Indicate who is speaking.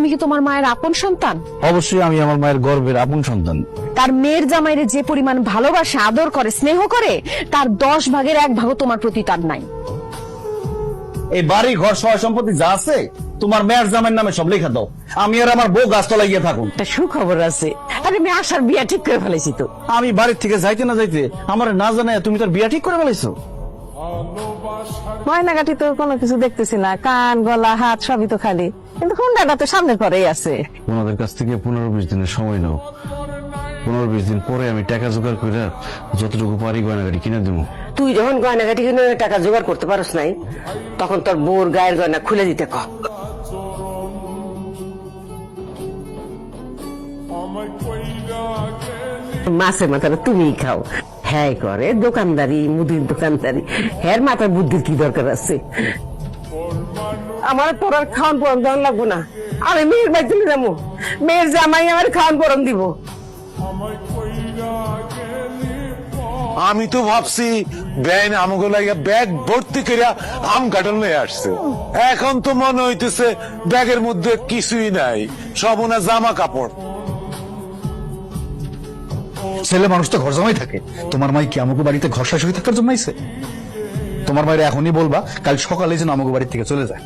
Speaker 1: তুমি কি তোমার মায়ের আপন সন্তান?
Speaker 2: অবশ্যই আমি আমার মায়ের গর্বের আপন সন্তান।
Speaker 1: তার মেয়ের জামাইরে যে পরিমাণ ভালোবাসা, আদর করে, স্নেহ করে, তার 10 ভাগের 1 ভাগও তোমার প্রতি তার নাই।
Speaker 2: এই বাড়ি ঘর সয় সম্পত্তি যা আছে তোমার মেয়ের জামাইয়ের নামে সব লেখা দাও। আমি আর আমার বউ গাছতলায় গিয়ে থাকুন।
Speaker 3: একটা সুখবর আছে, আরে আমি আশার বিয়া ঠিক করে ফেলেছি তো।
Speaker 2: আমি বাড়ির থেকে যাইতে না যাইতে আমার না জানায় তুমি তার বিয়া ঠিক করে ফেলাইছো।
Speaker 3: গয়নাগাটি তো কোনো কিছু দেখতেছি না, কান গলা হাত সবই তো খালি, কিন্তু হুন্ডাটা তো সামনের পরেই আছে।
Speaker 2: ওনাদের কাছ থেকে 15-20 দিনের সময় নাও। 15-20 দিন পরে আমি টাকা জোগাড় করে যতটুকু পারি গয়নাগাটি কিনে দেবো।
Speaker 3: তুই যখন গয়নাগাটি কিনে টাকা জোগাড় করতে পারস নাই, তখন তোর বউর গায়ের গয়না খুলে দিতে ক। মাছে মাথাটা তুমিই খাও, হ্যাঁ করে দোকানদারি, মুদির দোকানদারি, হ্যার মাথার বুদ্ধির কি দরকার আছে? আমার তোর আর খাওয়ান পরম দেওয়ান লাগবো না, আমি মেয়ের বাড়ি চলে যাবো, মেয়ের জামাই আমার খাওয়ান পরম দিব।
Speaker 4: আমি তো ভাবছি ব্যান আমগো লাগিয়া ব্যাগ ভর্তি করিয়া আম কাটন লয়ে আসছে, এখন তো মনে হইতেছে ব্যাগের মধ্যে কিছুই নাই, সব ওনা জামা কাপড়।
Speaker 5: ছেলে মানুষ তো ঘর জমাই থাকে, তোমার মাই কি আমাকে বাড়িতে ঘর শাশুড়ি থাকার জন্য আইছে? তোমার মায়ের এখনই বলবা কাল সকালে যেন আমাকে বাড়ি থেকে চলে যায়।